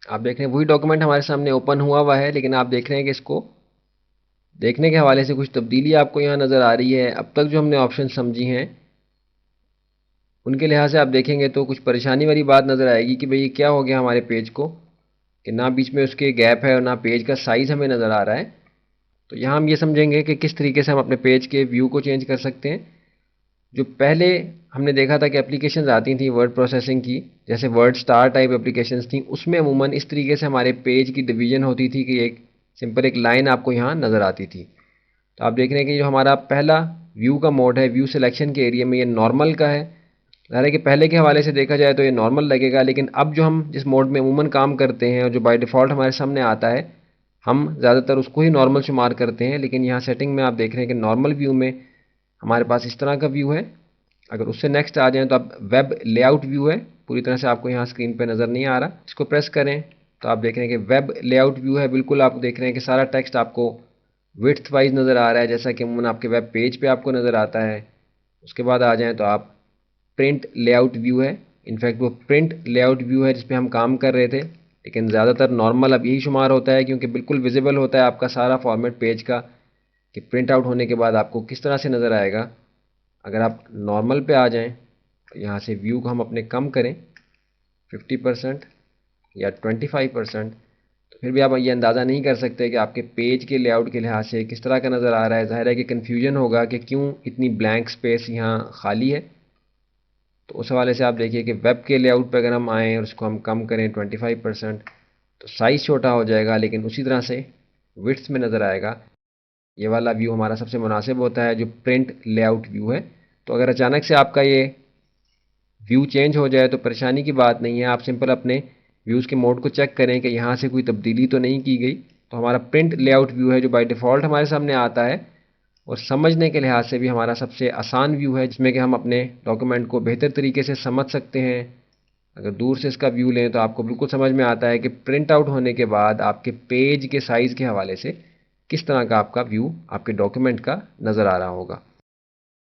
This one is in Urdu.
آپ دیکھ رہے ہیں وہی ڈاکومنٹ ہمارے سامنے اوپن ہوا ہے، لیکن آپ دیکھ رہے ہیں کہ اس کو دیکھنے کے حوالے سے کچھ تبدیلی آپ کو یہاں نظر آ رہی ہے۔ اب تک جو ہم نے آپشن سمجھی ہیں ان کے لحاظ سے آپ دیکھیں گے تو کچھ پریشانی والی بات نظر آئے گی کہ بھئی یہ کیا ہو گیا ہمارے پیج کو، کہ نہ بیچ میں اس کے گیپ ہے اور نہ پیج کا سائز ہمیں نظر آ رہا ہے۔ تو یہاں ہم یہ سمجھیں گے کہ کس طریقے سے ہم اپنے پیج کے ویو کو چینج کر سکتے ہیں۔ جو پہلے ہم نے دیکھا تھا کہ اپلیکیشنز آتی تھیں ورڈ پروسیسنگ کی، جیسے ورڈ سٹار ٹائپ اپلیکیشنز تھیں، اس میں عموماً اس طریقے سے ہمارے پیج کی ڈویژن ہوتی تھی کہ ایک سمپل ایک لائن آپ کو یہاں نظر آتی تھی۔ تو آپ دیکھ رہے ہیں کہ جو ہمارا پہلا ویو کا موڈ ہے، ویو سلیکشن کے ایریا میں یہ نارمل کا ہے۔ ظاہر ہے کہ پہلے کے حوالے سے دیکھا جائے تو یہ نارمل لگے گا، لیکن اب جو ہم جس موڈ میں عموماً کام کرتے ہیں اور جو بائی ڈیفالٹ ہمارے سامنے آتا ہے، ہم زیادہ تر اس کو ہی نارمل شمار کرتے ہیں، لیکن یہاں سیٹنگ میں آپ دیکھ رہے ہیں کہ نارمل ویو میں ہمارے پاس اس طرح کا ویو ہے۔ اگر اس سے نیکسٹ آ جائیں تو اب ویب لے آؤٹ ویو ہے، پوری طرح سے آپ کو یہاں اسکرین پہ نظر نہیں آ رہا، اس کو پریس کریں تو آپ دیکھ رہے ہیں کہ ویب لے آؤٹ ویو ہے۔ بالکل آپ دیکھ رہے ہیں کہ سارا ٹیکسٹ آپ کو وڈتھ وائز نظر آ رہا ہے، جیسا کہ عموماً آپ کے ویب پیج پہ آپ کو نظر آتا ہے۔ اس کے بعد آ جائیں تو آپ پرنٹ لے آؤٹ ویو ہے، انفیکٹ وہ پرنٹ لے آؤٹ ویو ہے جس پہ ہم کام کر رہے تھے، لیکن زیادہ تر نارمل اب یہی شمار ہوتا ہے کیونکہ بالکل ویزیبل ہوتا ہے آپ کا سارا فارمیٹ پیج کا، کہ پرنٹ آؤٹ ہونے کے بعد آپ کو کس طرح سے نظر آئے گا۔ اگر آپ نارمل پہ آ جائیں تو یہاں سے ویو کو ہم اپنے کم کریں 50% یا 25%، تو پھر بھی آپ یہ اندازہ نہیں کر سکتے کہ آپ کے پیج کے لے آؤٹ کے لحاظ سے کس طرح کا نظر آ رہا ہے۔ ظاہر ہے کہ کنفیوژن ہوگا کہ کیوں اتنی بلینک سپیس یہاں خالی ہے۔ تو اس حوالے سے آپ دیکھیے کہ ویب کے لے آؤٹ پہ اگر ہم آئیں اور اس کو ہم کم کریں 25%، تو سائز چھوٹا ہو جائے گا، لیکن اسی طرح سے وڈث میں نظر آئے گا۔ یہ والا ویو ہمارا سب سے مناسب ہوتا ہے جو پرنٹ لے آؤٹ ویو ہے۔ تو اگر اچانک سے آپ کا یہ ویو چینج ہو جائے تو پریشانی کی بات نہیں ہے، آپ سمپل اپنے ویوز کے موڈ کو چیک کریں کہ یہاں سے کوئی تبدیلی تو نہیں کی گئی۔ تو ہمارا پرنٹ لے آؤٹ ویو ہے جو بائی ڈیفالٹ ہمارے سامنے آتا ہے، اور سمجھنے کے لحاظ سے بھی ہمارا سب سے آسان ویو ہے، جس میں کہ ہم اپنے ڈاکومنٹ کو بہتر طریقے سے سمجھ سکتے ہیں۔ اگر دور سے اس کا ویو لیں تو آپ کو بالکل سمجھ میں آتا ہے کہ پرنٹ آؤٹ ہونے کے بعد آپ کے پیج کے سائز کے حوالے سے کس طرح کا آپ کا ویو آپ کے ڈاکومنٹ کا نظر آ رہا ہوگا۔